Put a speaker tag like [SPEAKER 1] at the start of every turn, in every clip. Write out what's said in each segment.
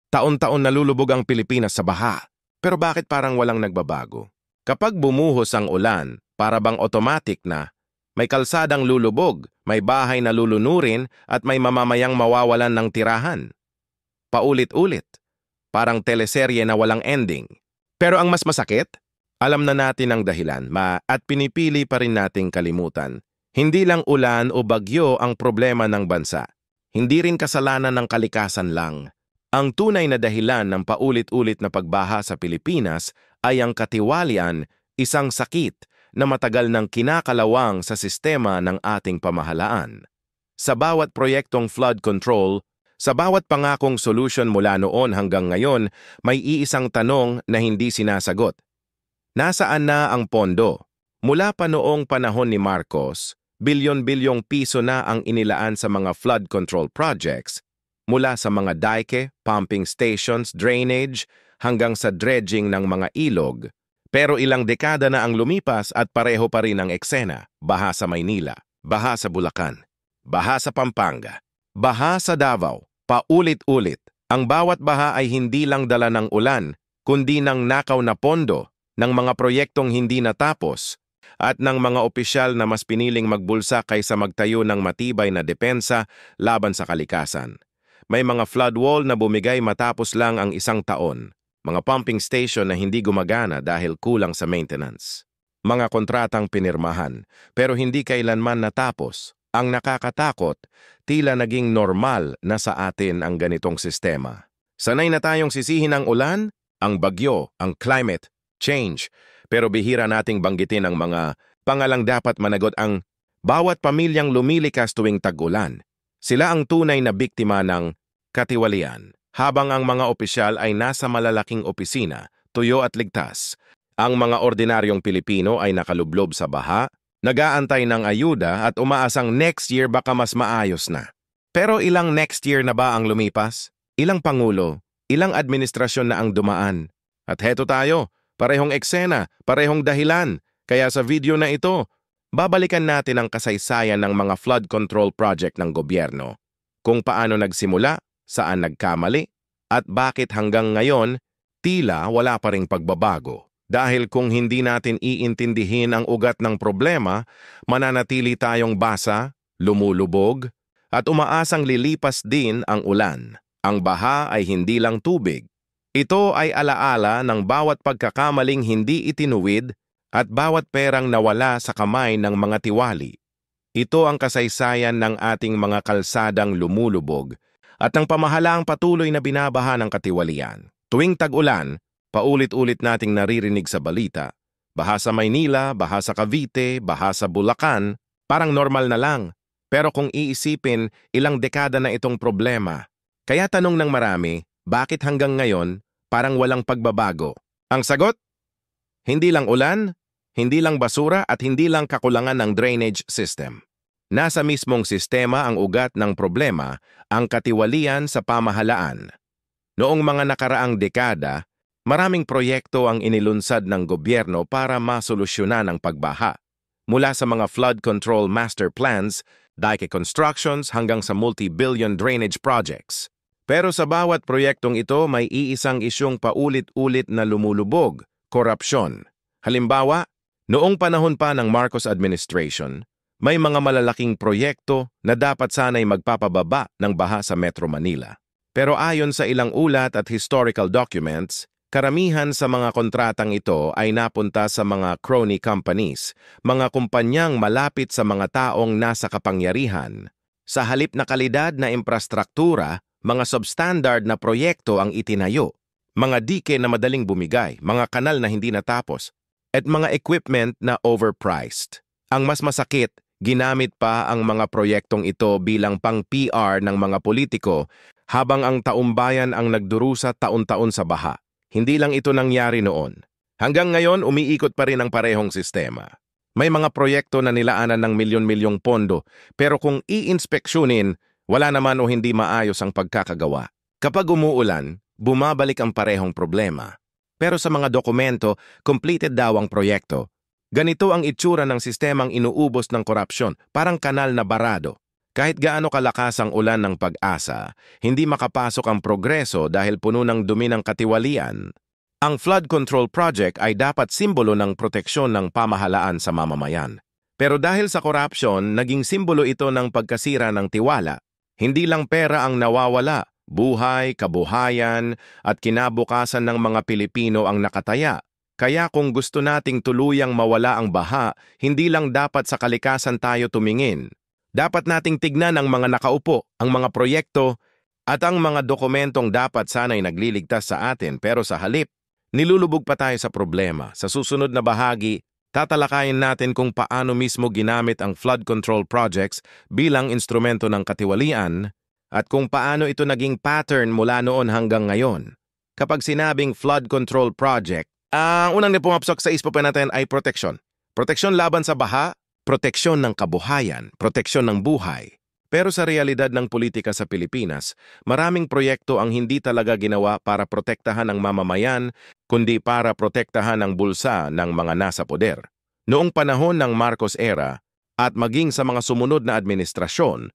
[SPEAKER 1] Taon-taon nalulubog ang Pilipinas sa baha. Pero bakit parang walang nagbabago? Kapag bumuhos ang ulan, para bang automatic na, may kalsadang lulubog, may bahay na lulunurin at may mamamayang mawawalan ng tirahan. Paulit-ulit. Parang teleserye na walang ending. Pero ang mas masakit, alam na natin ang dahilan at pinipili pa rin nating kalimutan. Hindi lang ulan o bagyo ang problema ng bansa. Hindi rin kasalanan ng kalikasan lang. Ang tunay na dahilan ng paulit-ulit na pagbaha sa Pilipinas ay ang katiwalian, isang sakit na matagal nang kinakalawang sa sistema ng ating pamahalaan. Sa bawat proyektong flood control, sa bawat pangakong solusyon mula noon hanggang ngayon, may iisang tanong na hindi sinasagot. Nasaan na ang pondo? Mula pa noong panahon ni Marcos, bilyon-bilyong piso na ang inilaan sa mga flood control projects, mula sa mga dike, pumping stations, drainage, hanggang sa dredging ng mga ilog. Pero ilang dekada na ang lumipas at pareho pa rin ang eksena. Baha sa Maynila, baha sa Bulacan, baha sa Pampanga, baha sa Davao, paulit-ulit. Ang bawat baha ay hindi lang dala ng ulan, kundi ng nakaw na pondo, ng mga proyektong hindi natapos, at ng mga opisyal na mas piniling magbulsa kaysa magtayo ng matibay na depensa laban sa kalikasan. May mga flood wall na bumigay matapos lang ang isang taon. Mga pumping station na hindi gumagana dahil kulang sa maintenance. Mga kontratang pinirmahan, pero hindi kailanman natapos. Ang nakakatakot, tila naging normal na sa atin ang ganitong sistema. Sanay na tayong sisihin ang ulan, ang bagyo, ang climate change, pero bihira nating banggitin ang mga pangalang dapat managot ang bawat pamilyang lumilikas tuwing tag-ulan. Sila ang tunay na biktima ng katiwalian. Habang ang mga opisyal ay nasa malalaking opisina, tuyo at ligtas, ang mga ordinaryong Pilipino ay nakalublob sa baha, nag-aantay ng ayuda at umaasang next year baka mas maayos na. Pero ilang next year na ba ang lumipas? Ilang pangulo, ilang administrasyon na ang dumaan? At heto tayo, parehong eksena, parehong dahilan. Kaya sa video na ito, babalikan natin ang kasaysayan ng mga flood control project ng gobyerno. Kung paano nagsimula, saan nagkamali, at bakit hanggang ngayon, tila wala pa ring pagbabago. Dahil kung hindi natin iintindihin ang ugat ng problema, mananatili tayong basa, lumulubog, at umaasang lilipas din ang ulan. Ang baha ay hindi lang tubig. Ito ay alaala ng bawat pagkakamaling hindi itinuwid at bawat perang nawala sa kamay ng mga tiwali. Ito ang kasaysayan ng ating mga kalsadang lumulubog at ang pamahalaang patuloy na binabaha ng katiwalian. Tuwing tag-ulan, paulit-ulit nating naririnig sa balita, baha sa Maynila, baha sa Cavite, baha sa Bulacan, parang normal na lang. Pero kung iisipin, ilang dekada na itong problema. Kaya tanong ng marami, bakit hanggang ngayon, parang walang pagbabago? Ang sagot? Hindi lang ulan, hindi lang basura at hindi lang kakulangan ng drainage system. Nasa mismong sistema ang ugat ng problema, ang katiwalian sa pamahalaan. Noong mga nakaraang dekada, maraming proyekto ang inilunsad ng gobyerno para masolusyonan ang pagbaha. Mula sa mga flood control master plans, dike constructions hanggang sa multi-billion drainage projects. Pero sa bawat proyektong ito may iisang isyong paulit-ulit na lumulubog, korupsyon. Halimbawa, noong panahon pa ng Marcos administration, may mga malalaking proyekto na dapat sana'y magpapababa ng baha sa Metro Manila. Pero ayon sa ilang ulat at historical documents, karamihan sa mga kontratang ito ay napunta sa mga crony companies, mga kumpanyang malapit sa mga taong nasa kapangyarihan. Sa halip na kalidad na infrastruktura, mga substandard na proyekto ang itinayo, mga dike na madaling bumigay, mga kanal na hindi natapos, at mga equipment na overpriced. Ang mas masakit, ginamit pa ang mga proyektong ito bilang pang-PR ng mga politiko habang ang taumbayan ang nagdurusa taon-taon sa baha. Hindi lang ito nangyari noon. Hanggang ngayon, umiikot pa rin ang parehong sistema. May mga proyekto na nilaanan ng milyon-milyong pondo, pero kung i-inspeksyonin, wala naman o hindi maayos ang pagkakagawa. Kapag umuulan, bumabalik ang parehong problema. Pero sa mga dokumento, completed daw ang proyekto. Ganito ang itsura ng sistemang inuubos ng korupsyon, parang kanal na barado. Kahit gaano kalakas ang ulan ng pag-asa, hindi makapasok ang progreso dahil puno ng dumi ng katiwalian. Ang flood control project ay dapat simbolo ng proteksyon ng pamahalaan sa mamamayan. Pero dahil sa corruption, naging simbolo ito ng pagkasira ng tiwala. Hindi lang pera ang nawawala, buhay, kabuhayan, at kinabukasan ng mga Pilipino ang nakataya. Kaya kung gusto nating tuluyang mawala ang baha, hindi lang dapat sa kalikasan tayo tumingin. Dapat nating tignan ang mga nakaupo, ang mga proyekto, at ang mga dokumentong dapat sana'y nagliligtas sa atin pero sa halip, nilulubog pa tayo sa problema. Sa susunod na bahagi, tatalakayin natin kung paano mismo ginamit ang flood control projects bilang instrumento ng katiwalian at kung paano ito naging pattern mula noon hanggang ngayon. Kapag sinabing flood control project, ang unang pumapasok sa isip natin ay proteksyon. Proteksyon laban sa baha, proteksyon ng kabuhayan, proteksyon ng buhay. Pero sa realidad ng politika sa Pilipinas, maraming proyekto ang hindi talaga ginawa para protektahan ang mamamayan, kundi para protektahan ang bulsa ng mga nasa poder. Noong panahon ng Marcos era at maging sa mga sumunod na administrasyon,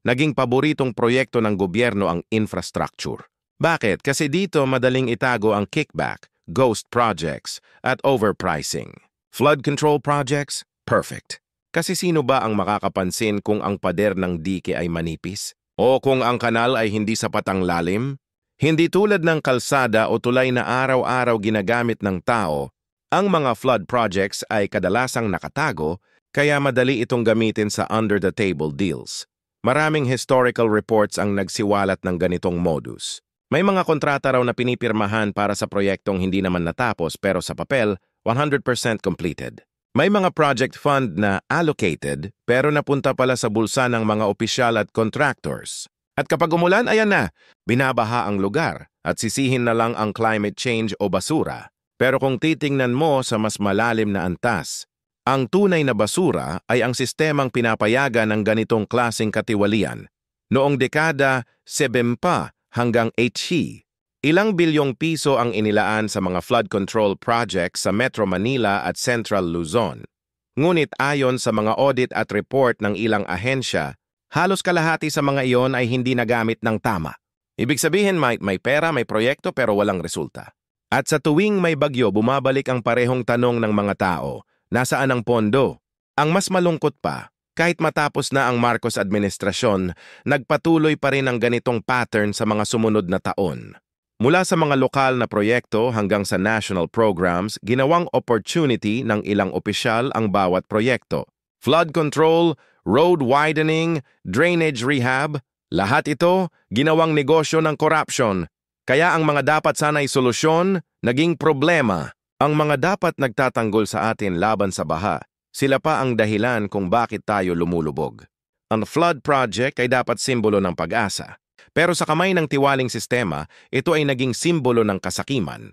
[SPEAKER 1] naging paboritong proyekto ng gobyerno ang infrastructure. Bakit? Kasi dito madaling itago ang kickback, ghost projects, at overpricing. Flood control projects? Perfect. Kasi sino ba ang makakapansin kung ang pader ng dike ay manipis? O kung ang kanal ay hindi sapat ang lalim? Hindi tulad ng kalsada o tulay na araw-araw ginagamit ng tao, ang mga flood projects ay kadalasang nakatago, kaya madali itong gamitin sa under-the-table deals. Maraming historical reports ang nagsiwalat ng ganitong modus. May mga kontrata raw na pinipirmahan para sa proyektong hindi naman natapos pero sa papel, 100% completed. May mga project fund na allocated pero napunta pala sa bulsa ng mga opisyal at contractors. At kapag umulan, ayan na, binabaha ang lugar at sisihin na lang ang climate change o basura. Pero kung titingnan mo sa mas malalim na antas, ang tunay na basura ay ang sistemang pinapayagan ng ganitong klaseng katiwalian. Noong dekada 7 pa hanggang 8 ilang bilyong piso ang inilaan sa mga flood control projects sa Metro Manila at Central Luzon. Ngunit ayon sa mga audit at report ng ilang ahensya, halos kalahati sa mga iyon ay hindi nagamit ng tama. Ibig sabihin may pera, may proyekto pero walang resulta. At sa tuwing may bagyo, bumabalik ang parehong tanong ng mga tao, nasaan ang pondo? Ang mas malungkot pa, kahit matapos na ang Marcos administrasyon, nagpatuloy pa rin ang ganitong pattern sa mga sumunod na taon. Mula sa mga lokal na proyekto hanggang sa national programs, ginawang opportunity ng ilang opisyal ang bawat proyekto. Flood control, road widening, drainage rehab, lahat ito ginawang negosyo ng corruption. Kaya ang mga dapat sana'y solusyon, naging problema. Ang mga dapat nagtatanggol sa atin laban sa baha, sila pa ang dahilan kung bakit tayo lumulubog. Ang flood project ay dapat simbolo ng pag-asa. Pero sa kamay ng tiwaling sistema, ito ay naging simbolo ng kasakiman.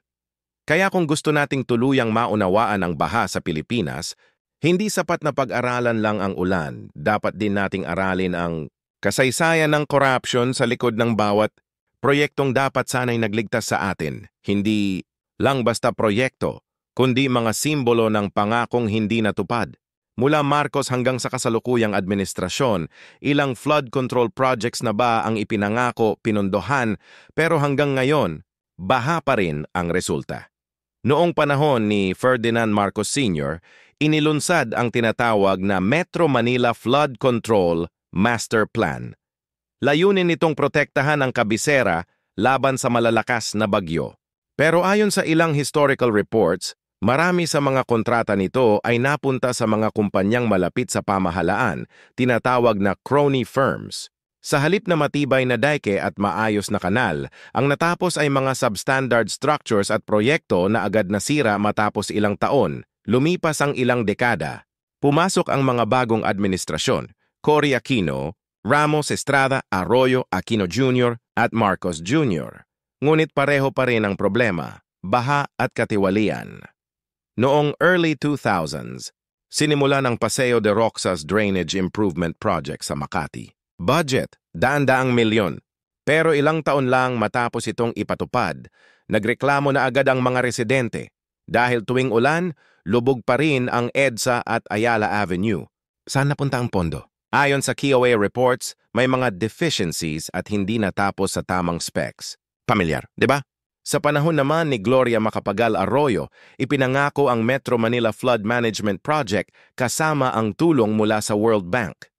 [SPEAKER 1] Kaya kung gusto nating tuluyang maunawaan ang baha sa Pilipinas, hindi sapat na pag-aralan lang ang ulan, dapat din nating aralin ang kasaysayan ng corruption sa likod ng bawat proyektong dapat sana'y nagligtas sa atin. Hindi lang basta proyekto, kundi mga simbolo ng pangakong hindi natupad. Mula Marcos hanggang sa kasalukuyang administrasyon, ilang flood control projects na ba ang ipinangako, pinondohan, pero hanggang ngayon, baha pa rin ang resulta. Noong panahon ni Ferdinand Marcos Sr., inilunsad ang tinatawag na Metro Manila Flood Control Master Plan. Layunin nitong protektahan ang kabisera laban sa malalakas na bagyo. Pero ayon sa ilang historical reports, marami sa mga kontrata nito ay napunta sa mga kumpanyang malapit sa pamahalaan, tinatawag na crony firms. Sa halip na matibay na dike at maayos na kanal, ang natapos ay mga substandard structures at proyekto na agad nasira matapos ilang taon. Lumipas ang ilang dekada. Pumasok ang mga bagong administrasyon, Cory Aquino, Ramos Estrada, Arroyo, Aquino Jr. at Marcos Jr. Ngunit pareho pa rin ang problema, baha at katiwalian. Noong early 2000s, sinimula ng Paseo de Roxas Drainage Improvement Project sa Makati. Budget, daan-daang milyon. Pero ilang taon lang matapos itong ipatupad, nagreklamo na agad ang mga residente. Dahil tuwing ulan, lubog pa rin ang EDSA at Ayala Avenue. Saan napunta ang pondo? Ayon sa KOA reports, may mga deficiencies at hindi natapos sa tamang specs. Pamilyar, di ba? Sa panahon naman ni Gloria Macapagal Arroyo, ipinangako ang Metro Manila Flood Management Project kasama ang tulong mula sa World Bank.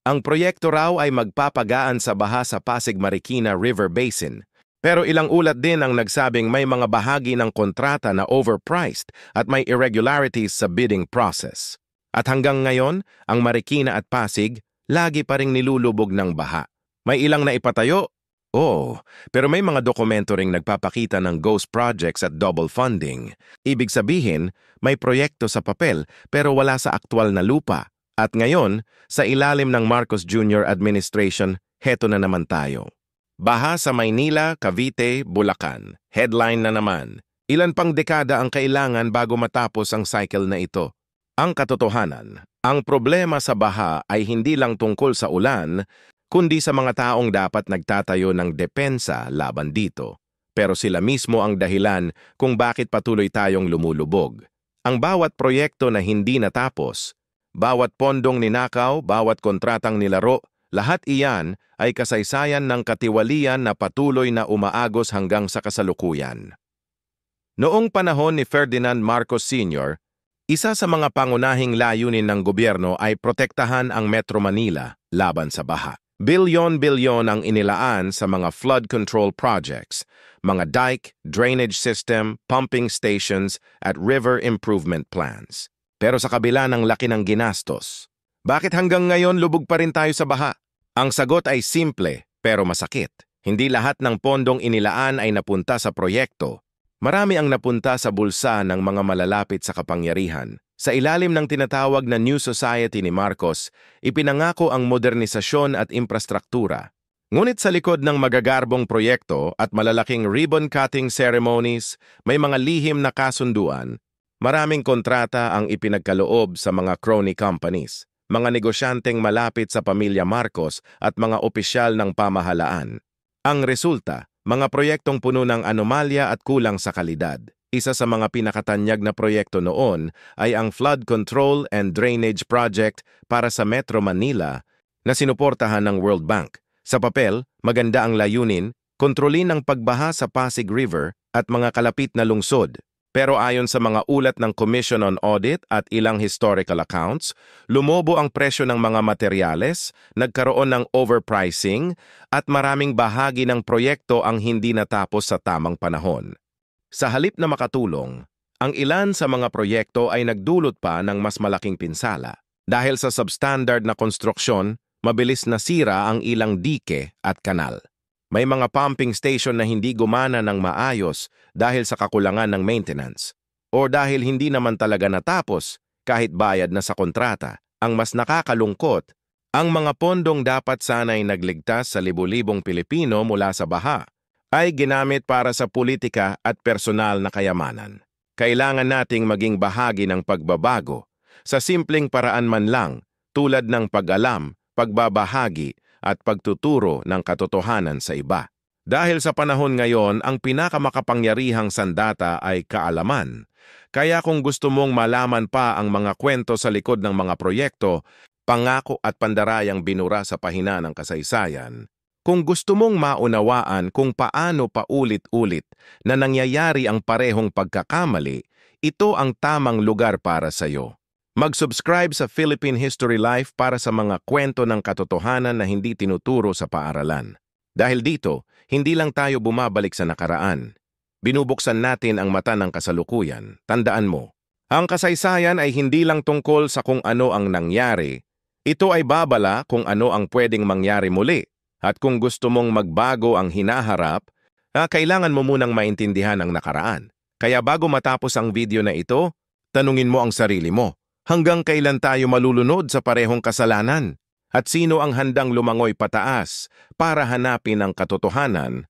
[SPEAKER 1] Ang proyekto raw ay magpapagaan sa baha sa Pasig Marikina River Basin. Pero ilang ulat din ang nagsabing may mga bahagi ng kontrata na overpriced at may irregularities sa bidding process. At hanggang ngayon, ang Marikina at Pasig lagi pa ring nilulubog ng baha. May ilang naipatayo? Oo, pero may mga dokumento ring nagpapakita ng ghost projects at double funding. Ibig sabihin, may proyekto sa papel pero wala sa aktwal na lupa. At ngayon, sa ilalim ng Marcos Jr. Administration, heto na naman tayo. Baha sa Maynila, Cavite, Bulacan. Headline na naman. Ilan pang dekada ang kailangan bago matapos ang cycle na ito? Ang katotohanan, ang problema sa baha ay hindi lang tungkol sa ulan, kundi sa mga taong dapat nagtatayo ng depensa laban dito. Pero sila mismo ang dahilan kung bakit patuloy tayong lumulubog. Ang bawat proyekto na hindi natapos, bawat pondong ninakaw, bawat kontratang nilaro, lahat iyan ay kasaysayan ng katiwalian na patuloy na umaagos hanggang sa kasalukuyan. Noong panahon ni Ferdinand Marcos Sr., isa sa mga pangunahing layunin ng gobyerno ay protektahan ang Metro Manila laban sa baha. Bilyon-bilyon ang inilaan sa mga flood control projects, mga dike, drainage system, pumping stations at river improvement plans. Pero sa kabila ng laki ng ginastos, bakit hanggang ngayon lubog pa rin tayo sa baha? Ang sagot ay simple pero masakit. Hindi lahat ng pondong inilaan ay napunta sa proyekto. Marami ang napunta sa bulsa ng mga malalapit sa kapangyarihan. Sa ilalim ng tinatawag na New Society ni Marcos, ipinangako ang modernisasyon at infrastruktura. Ngunit sa likod ng magagarbong proyekto at malalaking ribbon-cutting ceremonies, may mga lihim na kasunduan. Maraming kontrata ang ipinagkaloob sa mga crony companies, mga negosyanteng malapit sa pamilya Marcos at mga opisyal ng pamahalaan. Ang resulta, mga proyektong puno ng anomalya at kulang sa kalidad. Isa sa mga pinakatanyag na proyekto noon ay ang Flood Control and Drainage Project para sa Metro Manila na sinuportahan ng World Bank. Sa papel, maganda ang layunin, kontrolin ang pagbaha sa Pasig River at mga kalapit na lungsod. Pero ayon sa mga ulat ng Commission on Audit at ilang historical accounts, lumobo ang presyo ng mga materyales, nagkaroon ng overpricing, at maraming bahagi ng proyekto ang hindi natapos sa tamang panahon. Sa halip na makatulong, ang ilan sa mga proyekto ay nagdulot pa ng mas malaking pinsala. Dahil sa substandard na konstruksyon, mabilis nasira ang ilang dike at kanal. May mga pumping station na hindi gumana ng maayos dahil sa kakulangan ng maintenance. O dahil hindi naman talaga natapos kahit bayad na sa kontrata. Ang mas nakakalungkot, ang mga pondong dapat sana'y nagligtas sa libu-libong Pilipino mula sa baha ay ginamit para sa politika at personal na kayamanan. Kailangan nating maging bahagi ng pagbabago sa simpleng paraan man lang tulad ng pag-alam, pagbabahagi, at pagtuturo ng katotohanan sa iba. Dahil sa panahon ngayon, ang pinakamakapangyarihang sandata ay kaalaman. Kaya kung gusto mong malaman pa ang mga kwento sa likod ng mga proyekto, pangako at pandarayang binura sa pahina ng kasaysayan, kung gusto mong maunawaan kung paano paulit-ulit na nangyayari ang parehong pagkakamali, ito ang tamang lugar para sa iyo. Mag-subscribe sa Philippine History Life para sa mga kwento ng katotohanan na hindi tinuturo sa paaralan. Dahil dito, hindi lang tayo bumabalik sa nakaraan. Binubuksan natin ang mata ng kasalukuyan. Tandaan mo, ang kasaysayan ay hindi lang tungkol sa kung ano ang nangyari. Ito ay babala kung ano ang pwedeng mangyari muli. At kung gusto mong magbago ang hinaharap, kailangan mo munang maintindihan ang nakaraan. Kaya bago matapos ang video na ito, tanungin mo ang sarili mo. Hanggang kailan tayo malulunod sa parehong kasalanan? At sino ang handang lumangoy pataas para hanapin ang katotohanan